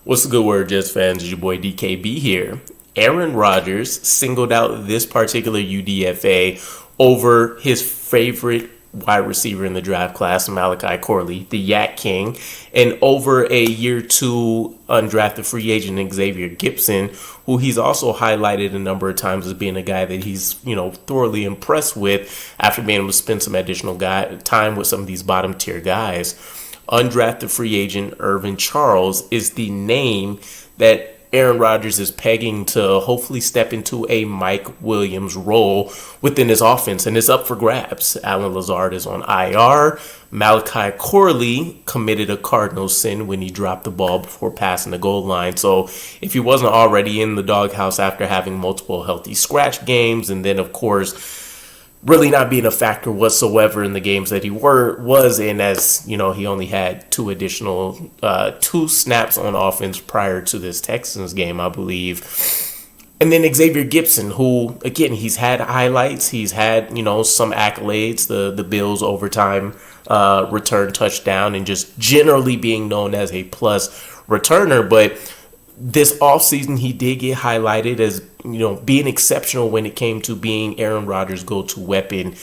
What's the good word, Jets fans? It's your boy DKB here. Aaron Rodgers singled out this particular UDFA over his favorite wide receiver in the draft class, Malachi Corley, the Yak King, and over a year two undrafted free agent, Xavier Gipson, who he's also highlighted a number of times as being a guy that he's, thoroughly impressed with after being able to spend some additional time with some of these bottom tier guys. Undrafted free agent Irvin Charles is the name that Aaron Rodgers is pegging to hopefully step into a Mike Williams role within his offense, and it's up for grabs. Allen Lazard is on IR. Malachi Corley committed a cardinal sin when he dropped the ball before passing the goal line. So if he wasn't already in the doghouse after having multiple healthy scratch games, and then, of course, really not being a factor whatsoever in the games that he was in, as he only had two snaps on offense prior to this Texans game, I believe. And then Xavier Gipson, who, again, he's had highlights, he's had some accolades, the Bills overtime return touchdown, and just generally being known as a plus returner. But this offseason, he did get highlighted as being exceptional when it came to being Aaron Rodgers' go-to weapon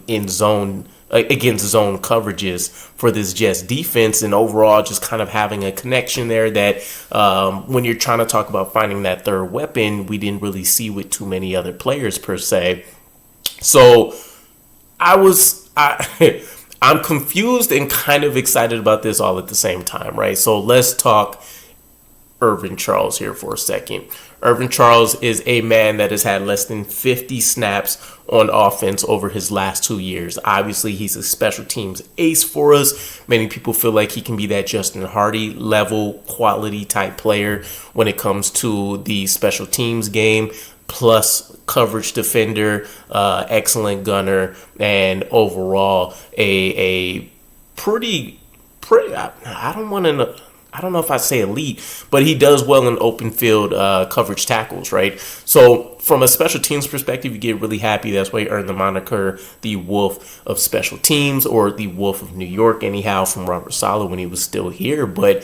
in zone against zone coverages for this Jets defense, and overall just kind of having a connection there that when you're trying to talk about finding that third weapon, we didn't really see with too many other players per se. So I'm confused and kind of excited about this all at the same time, right? So let's talk Irvin Charles here for a second. Irvin Charles is a man that has had less than 50 snaps on offense over his last 2 years. Obviously, he's a special teams ace for us. Many people feel like he can be that Justin Hardy level quality type player when it comes to the special teams game, plus coverage defender, excellent gunner, and overall a pretty I don't know if I say elite, but he does well in open field coverage tackles, right? So from a special teams perspective, you get really happy. That's why he earned the moniker the Wolf of Special Teams, or the Wolf of New York, anyhow, from Robert Saleh when he was still here. But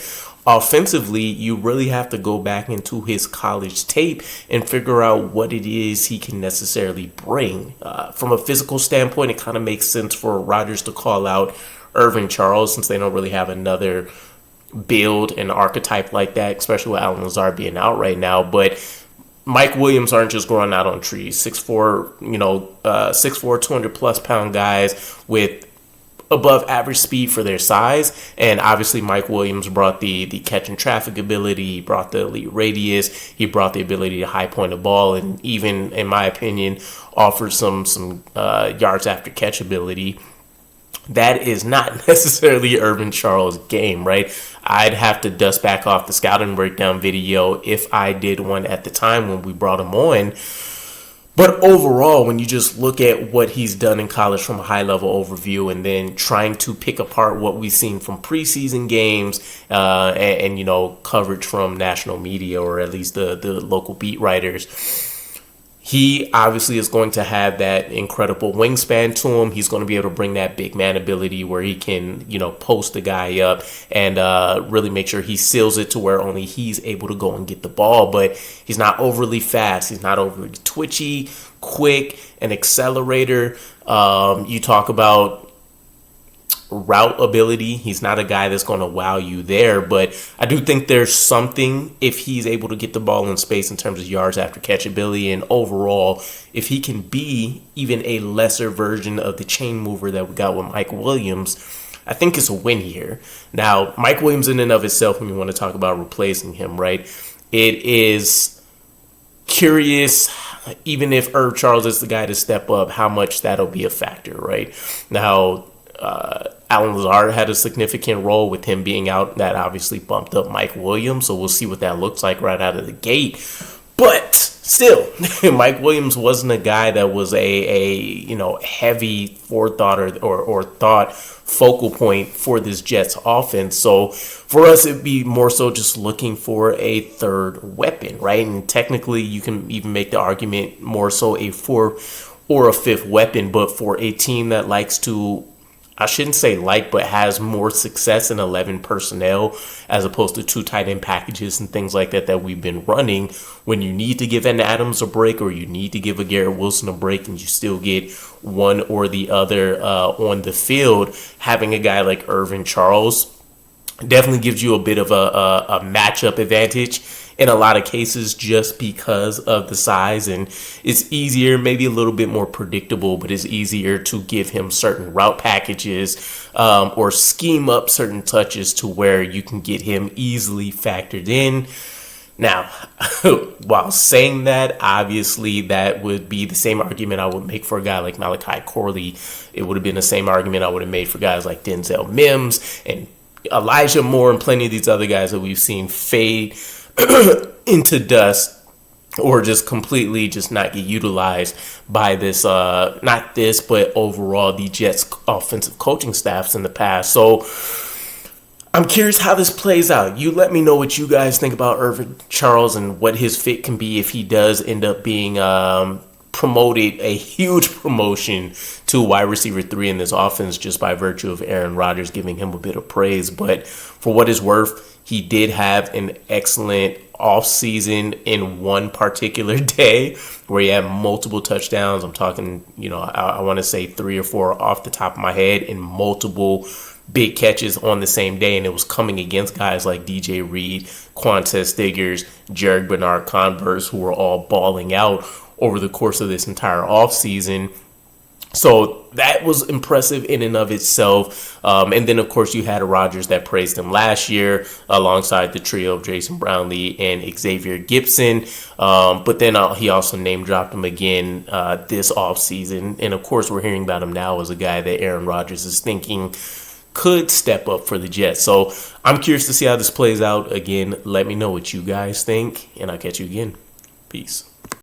offensively, you really have to go back into his college tape and figure out what it is he can necessarily bring. From a physical standpoint, it kind of makes sense for Rodgers to call out Irvin Charles, since they don't really have another build and archetype like that, especially with Allen Lazard being out right now. But Mike Williams aren't just growing out on trees. 6'4", 200 plus pound guys with above average speed for their size. And obviously Mike Williams brought the catch and traffic ability, he brought the elite radius, he brought the ability to high point a ball, and even, in my opinion, offered some yards after catch ability. That is not necessarily Irvin Charles' game, right? I'd have to dust back off the scouting breakdown video if I did one at the time when we brought him on. But overall, when you just look at what he's done in college from a high-level overview, and then trying to pick apart what we've seen from preseason games and coverage from national media, or at least the local beat writers, he obviously is going to have that incredible wingspan to him. He's going to be able to bring that big man ability where he can, post the guy up and really make sure he seals it to where only he's able to go and get the ball. But he's not overly fast. He's not overly twitchy, quick, an accelerator. You talk about route ability. He's not a guy that's going to wow you there, but I do think there's something if he's able to get the ball in space in terms of yards after catch ability, and overall, if he can be even a lesser version of the chain mover that we got with Mike Williams, I think it's a win here. Now, Mike Williams in and of itself, when you want to talk about replacing him, right, it is curious, even if Irv Charles is the guy to step up, how much that'll be a factor, right? Now, Allen Lazard had a significant role with him being out. That obviously bumped up Mike Williams, so we'll see what that looks like right out of the gate. But still, Mike Williams wasn't a guy that was a heavy forethought or thought focal point for this Jets offense. So for us, it'd be more so just looking for a third weapon, right? And technically, you can even make the argument more so a fourth or a fifth weapon. But for a team that likes to I shouldn't say but has more success in 11 personnel as opposed to 2 tight end packages and things like that we've been running. When you need to give an Adams a break or you need to give a Garrett Wilson a break and you still get one or the other on the field, having a guy like Irvin Charles definitely gives you a bit of a matchup advantage in a lot of cases just because of the size, and it's easier, maybe a little bit more predictable, but it's easier to give him certain route packages or scheme up certain touches to where you can get him easily factored in. Now, while saying that, obviously that would be the same argument I would make for a guy like Malachi Corley. It would have been the same argument I would have made for guys like Denzel Mims and Elijah Moore and plenty of these other guys that we've seen fade into dust or just completely just not get utilized by this, not this, but overall the Jets offensive coaching staffs in the past. So I'm curious how this plays out. You let me know what you guys think about Irvin Charles and what his fit can be if he does end up being promoted, a huge promotion to wide receiver 3 in this offense just by virtue of Aaron Rodgers giving him a bit of praise. But for what it's worth, he did have an excellent offseason in one particular day where he had multiple touchdowns. I'm talking, I want to say 3 or 4 off the top of my head, and multiple big catches on the same day. And it was coming against guys like DJ Reed, Quantez Diggers, Jared Bernard Converse, who were all balling out over the course of this entire offseason. So that was impressive in and of itself. And then, of course, you had a Rodgers that praised him last year alongside the trio of Jason Brownlee and Xavier Gibson. But then he also name-dropped him again this offseason. And, of course, we're hearing about him now as a guy that Aaron Rodgers is thinking could step up for the Jets. So I'm curious to see how this plays out. Again, let me know what you guys think, and I'll catch you again. Peace.